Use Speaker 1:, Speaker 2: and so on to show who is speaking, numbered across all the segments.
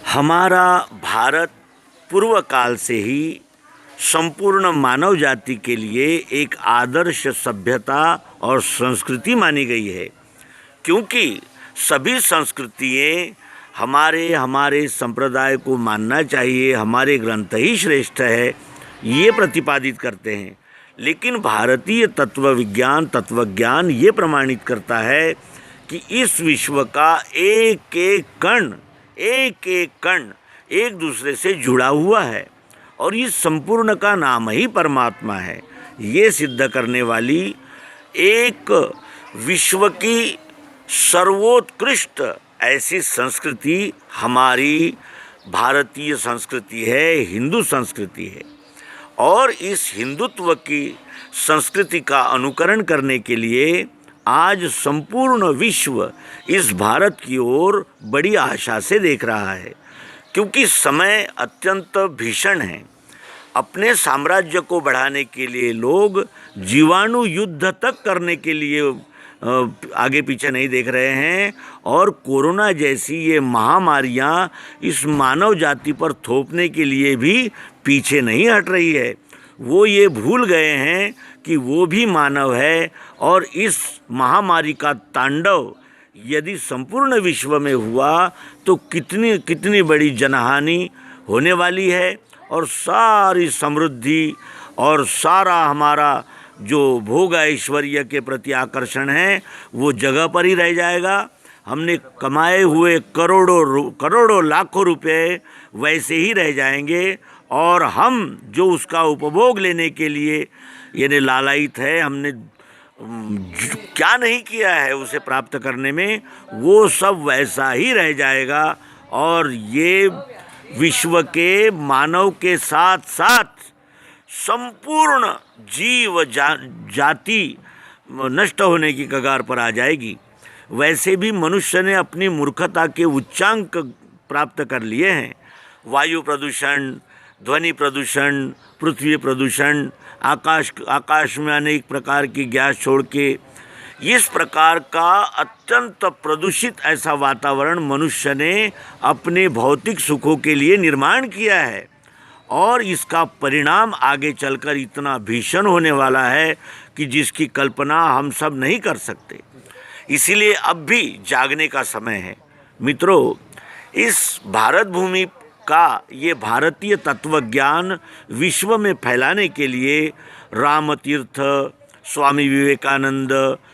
Speaker 1: हमारा भारत पूर्व काल से ही संपूर्ण मानव जाति के लिए एक आदर्श सभ्यता और संस्कृति मानी गई है, क्योंकि सभी संस्कृतियाँ हमारे हमारे संप्रदाय को मानना चाहिए, हमारे ग्रंथ ही श्रेष्ठ है, ये प्रतिपादित करते हैं। लेकिन भारतीय तत्वज्ञान ये प्रमाणित करता है कि इस विश्व का एक एक कण एक दूसरे से जुड़ा हुआ है और इस संपूर्ण का नाम ही परमात्मा है। ये सिद्ध करने वाली एक विश्व की सर्वोत्कृष्ट ऐसी संस्कृति हमारी भारतीय संस्कृति है, हिंदू संस्कृति है। और इस हिंदुत्व की संस्कृति का अनुकरण करने के लिए आज संपूर्ण विश्व इस भारत की ओर बड़ी आशा से देख रहा है, क्योंकि समय अत्यंत भीषण है। अपने साम्राज्य को बढ़ाने के लिए लोग जीवाणु युद्ध तक करने के लिए आगे पीछे नहीं देख रहे हैं और कोरोना जैसी ये महामारियां इस मानव जाति पर थोपने के लिए भी पीछे नहीं हट रही है। वो ये भूल गए हैं कि वो भी मानव है और इस महामारी का तांडव यदि संपूर्ण विश्व में हुआ तो कितनी बड़ी जनहानि होने वाली है और सारी समृद्धि और सारा हमारा जो भोग ऐश्वर्य के प्रति आकर्षण है वो जगह पर ही रह जाएगा। हमने कमाए हुए करोड़ों लाखों रुपए वैसे ही रह जाएंगे और हम जो उसका उपभोग लेने के लिए यानी लालायित है, हमने क्या नहीं किया है उसे प्राप्त करने में, वो सब वैसा ही रह जाएगा। और ये विश्व के मानव के साथ साथ संपूर्ण जीव जाति नष्ट होने की कगार पर आ जाएगी। वैसे भी मनुष्य ने अपनी मूर्खता के उच्चांक प्राप्त कर लिए हैं। वायु प्रदूषण, ध्वनि प्रदूषण, पृथ्वी प्रदूषण, आकाश में अनेक प्रकार की गैस छोड़ के इस प्रकार का अत्यंत प्रदूषित ऐसा वातावरण मनुष्य ने अपने भौतिक सुखों के लिए निर्माण किया है और इसका परिणाम आगे चलकर इतना भीषण होने वाला है कि जिसकी कल्पना हम सब नहीं कर सकते। इसीलिए अब भी जागने का समय है। मित्रों, इस भारत भूमि का ये भारतीय तत्वज्ञान विश्व में फैलाने के लिए रामतीर्थ, स्वामी विवेकानंद,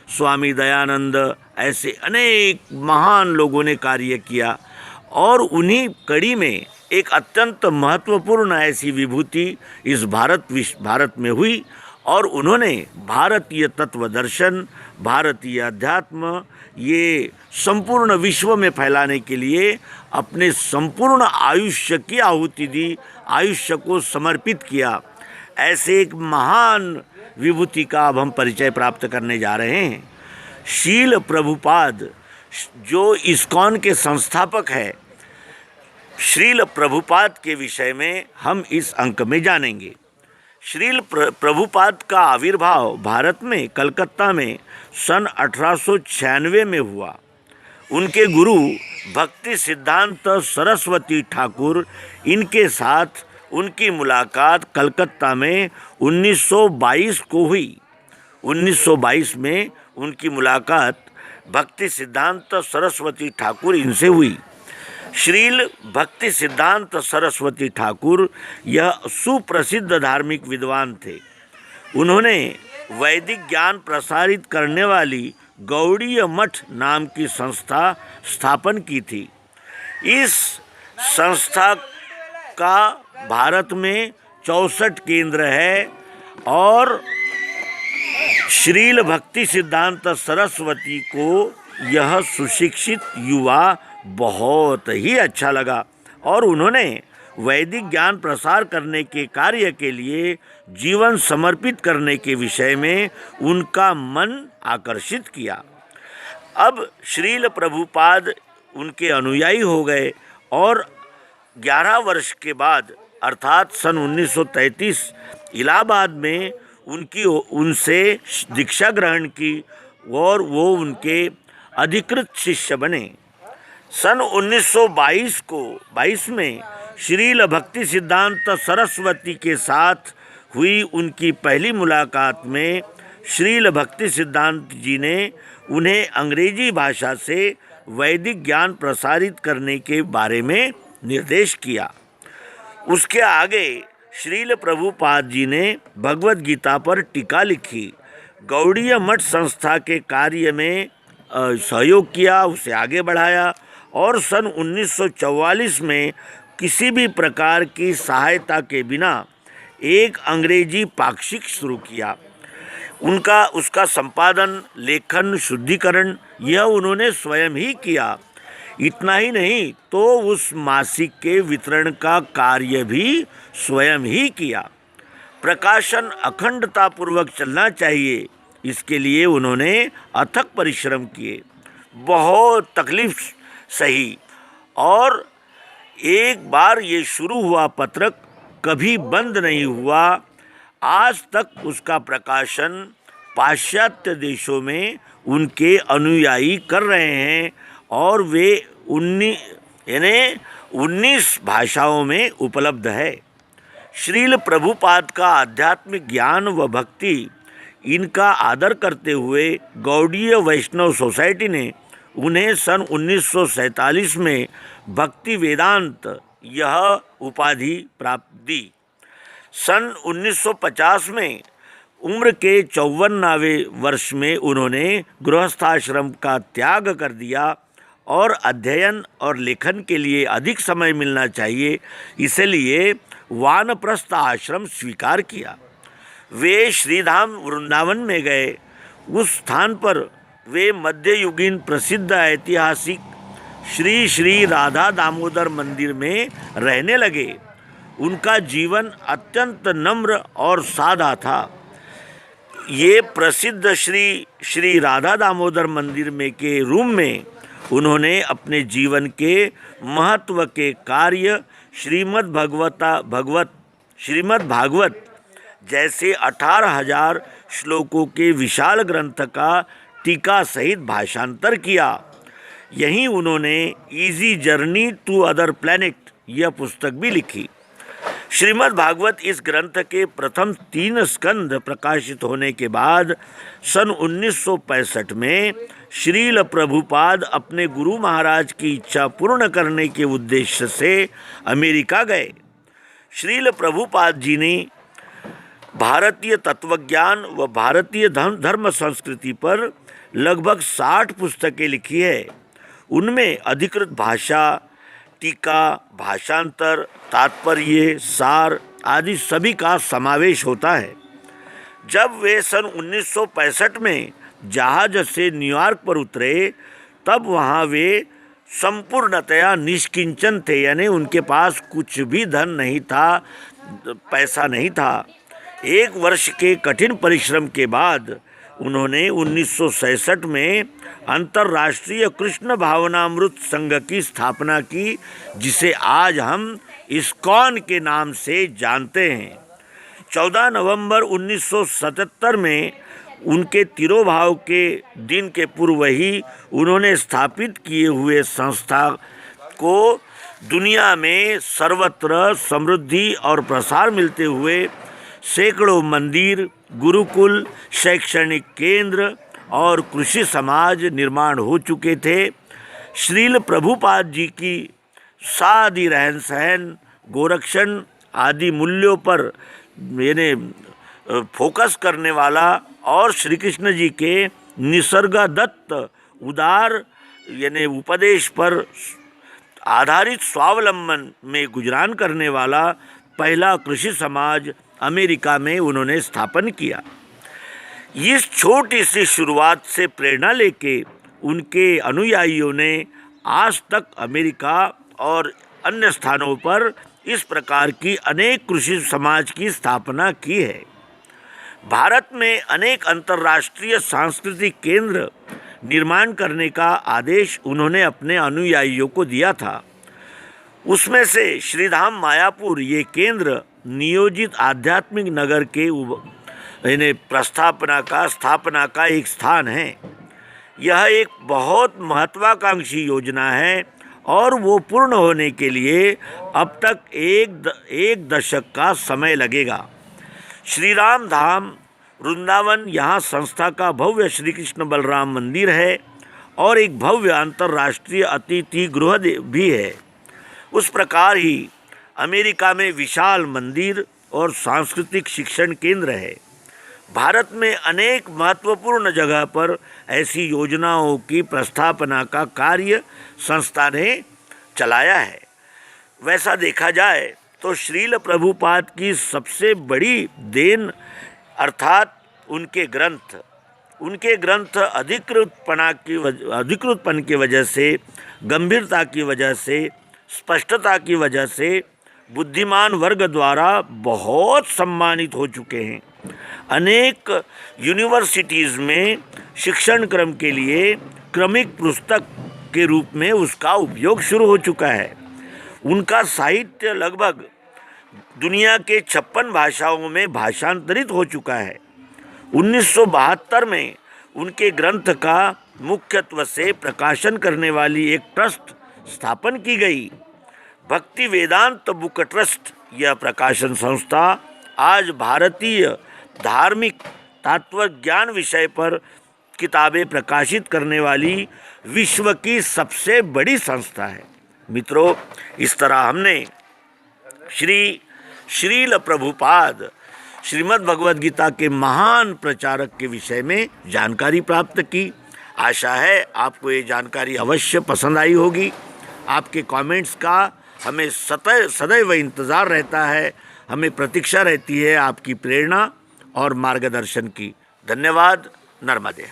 Speaker 1: स्वामी दयानंद ऐसे अनेक महान लोगों ने कार्य किया और उन्हीं कड़ी में एक अत्यंत महत्वपूर्ण ऐसी विभूति इस भारत में हुई और उन्होंने भारतीय तत्व दर्शन, भारतीय अध्यात्म ये संपूर्ण विश्व में फैलाने के लिए अपने संपूर्ण आयुष्य की आहुति दी, आयुष्य को समर्पित किया। ऐसे एक महान विभूति का अब हम परिचय प्राप्त करने जा रहे हैं। शील प्रभुपाद जो इस्कॉन के संस्थापक है, श्रील प्रभुपाद के विषय में हम इस अंक में जानेंगे। श्रील प्रभुपाद का आविर्भाव भारत में कलकत्ता में सन 1896 में हुआ। उनके गुरु भक्ति सिद्धांत सरस्वती ठाकुर, इनके साथ उनकी मुलाकात कलकत्ता में 1922 को हुई। 1922 में उनकी मुलाकात भक्ति सिद्धांत सरस्वती ठाकुर इनसे हुई। श्रील भक्ति सिद्धांत सरस्वती ठाकुर यह सुप्रसिद्ध धार्मिक विद्वान थे। उन्होंने वैदिक ज्ञान प्रसारित करने वाली गौड़ीय मठ नाम की संस्था स्थापन की थी। इस संस्था का भारत में 64 केंद्र है और श्रील भक्ति सिद्धांत सरस्वती को यह सुशिक्षित युवा बहुत ही अच्छा लगा और उन्होंने वैदिक ज्ञान प्रसार करने के कार्य के लिए जीवन समर्पित करने के विषय में उनका मन आकर्षित किया। अब श्रील प्रभुपाद उनके अनुयायी हो गए और 11 वर्ष के बाद अर्थात सन 1933 इलाहाबाद में उनसे दीक्षा ग्रहण की और वो उनके अधिकृत शिष्य बने। सन 1922 में श्रील भक्ति सिद्धांत सरस्वती के साथ हुई उनकी पहली मुलाकात में श्रील भक्ति सिद्धांत जी ने उन्हें अंग्रेजी भाषा से वैदिक ज्ञान प्रसारित करने के बारे में निर्देश किया। उसके आगे श्रील प्रभुपाद जी ने भगवत गीता पर टीका लिखी, गौड़ीय मठ संस्था के कार्य में सहयोग किया, उसे आगे बढ़ाया और सन 1944 में किसी भी प्रकार की सहायता के बिना एक अंग्रेजी पाक्षिक शुरू किया। उसका संपादन, लेखन, शुद्धिकरण यह उन्होंने स्वयं ही किया। इतना ही नहीं तो उस मासिक के वितरण का कार्य भी स्वयं ही किया। प्रकाशन अखंडतापूर्वक चलना चाहिए, इसके लिए उन्होंने अथक परिश्रम किए, बहुत तकलीफ सही और एक बार ये शुरू हुआ पत्रक कभी बंद नहीं हुआ। आज तक उसका प्रकाशन पाश्चात्य देशों में उनके अनुयायी कर रहे हैं और वे 19 भाषाओं में उपलब्ध है। श्रील प्रभुपाद का आध्यात्मिक ज्ञान व भक्ति इनका आदर करते हुए गौड़ीय वैष्णव सोसाइटी ने उन्हें सन 1947 में भक्ति वेदांत यह उपाधि प्राप्त दी। सन 1950 में उम्र के 54वें वर्ष में उन्होंने गृहस्थाश्रम का त्याग कर दिया और अध्ययन और लेखन के लिए अधिक समय मिलना चाहिए, इसलिए वानप्रस्थ आश्रम स्वीकार किया। वे श्रीधाम वृंदावन में गए। उस स्थान पर वे मध्ययुगीन प्रसिद्ध ऐतिहासिक श्री श्री राधा दामोदर मंदिर में रहने लगे। उनका जीवन अत्यंत नम्र और सादा था। ये प्रसिद्ध श्री श्री राधा दामोदर मंदिर में के रूम में उन्होंने अपने जीवन के महत्व के कार्य श्रीमद् भागवत जैसे 18,000 श्लोकों के विशाल ग्रंथ का टीका सहित भाषांतर किया। यहीं उन्होंने easy journey to other planet यह पुस्तक भी लिखी। श्रीमद् भागवत इस ग्रंथ के प्रथम 3 स्कंद प्रकाशित होने के बाद सन 1965 में श्रील प्रभुपाद अपने गुरु महाराज की इच्छा पूर्ण करने के उद्देश्य से अमेरिका गए। श्रील प्रभुपाद जी ने भारतीय तत्वज्ञान व भारतीय धर्म संस्कृति पर लगभग 60 पुस्तकें लिखी है। उनमें अधिकृत भाषा, टीका, भाषांतर, तात्पर्य, सार आदि सभी का समावेश होता है। जब वे सन 1965 में जहाज से न्यूयॉर्क पर उतरे तब वहाँ वे संपूर्णतया निष्किंचन थे, यानी उनके पास कुछ भी धन नहीं था, पैसा नहीं था। 1 वर्ष के कठिन परिश्रम के बाद उन्होंने 1966 में अंतर्राष्ट्रीय कृष्ण भावनामृत संघ की स्थापना की, जिसे आज हम इस्कॉन के नाम से जानते हैं। 14 नवंबर 1977 में उनके तिरोभाव के दिन के पूर्व ही उन्होंने स्थापित किए हुए संस्था को दुनिया में सर्वत्र समृद्धि और प्रसार मिलते हुए सैकड़ों मंदिर, गुरुकुल, शैक्षणिक केंद्र और कृषि समाज निर्माण हो चुके थे। श्रील प्रभुपाद जी की सादी रहन सहन, गोरक्षण आदि मूल्यों पर फोकस करने वाला और श्री कृष्ण जी के निसर्गदत्त उदार उपदेश पर आधारित स्वावलंबन में गुजरान करने वाला पहला कृषि समाज अमेरिका में उन्होंने स्थापन किया। इस छोटी सी शुरुआत से प्रेरणा लेके उनके अनुयायियों ने आज तक अमेरिका और अन्य स्थानों पर इस प्रकार की अनेक कृषि समाज की स्थापना की है। भारत में अनेक अंतर्राष्ट्रीय सांस्कृतिक केंद्र निर्माण करने का आदेश उन्होंने अपने अनुयायियों को दिया था। उसमें से श्रीधाम मायापुर ये केंद्र नियोजित आध्यात्मिक नगर के स्थापना का एक स्थान है। यह एक बहुत महत्वाकांक्षी योजना है और वो पूर्ण होने के लिए अब तक एक दशक का समय लगेगा। श्री राम धाम वृंदावन यहाँ संस्था का भव्य श्री कृष्ण बलराम मंदिर है और एक भव्य अंतर्राष्ट्रीय अतिथि गृह भी है। उस प्रकार ही अमेरिका में विशाल मंदिर और सांस्कृतिक शिक्षण केंद्र है। भारत में अनेक महत्वपूर्ण जगह पर ऐसी योजनाओं की प्रस्थापना का कार्य संस्था ने चलाया है। वैसा देखा जाए तो श्रील प्रभुपाद की सबसे बड़ी देन अर्थात उनके ग्रंथ अधिकृतपन की वजह से, गंभीरता की वजह से, स्पष्टता की वजह से बुद्धिमान वर्ग द्वारा बहुत सम्मानित हो चुके हैं। अनेक यूनिवर्सिटीज़ में शिक्षण क्रम के लिए क्रमिक पुस्तक के रूप में उसका उपयोग शुरू हो चुका है। उनका साहित्य लगभग दुनिया के 56 भाषाओं में भाषांतरित हो चुका है। 1972 में उनके ग्रंथ का मुख्यत्व से प्रकाशन करने वाली एक ट्रस्ट स्थापन की गई। भक्ति वेदांत बुक ट्रस्ट, यह प्रकाशन संस्था आज भारतीय धार्मिक तत्वज्ञान विषय पर किताबें प्रकाशित करने वाली विश्व की सबसे बड़ी संस्था है। मित्रों, इस तरह हमने श्रील प्रभुपाद श्रीमद् भगवद गीता के महान प्रचारक के विषय में जानकारी प्राप्त की। आशा है आपको ये जानकारी अवश्य पसंद आई होगी। आपके कमेंट्स का हमें सदैव इंतज़ार रहता है। हमें प्रतीक्षा रहती है आपकी प्रेरणा और मार्गदर्शन की। धन्यवाद। नर्मदे।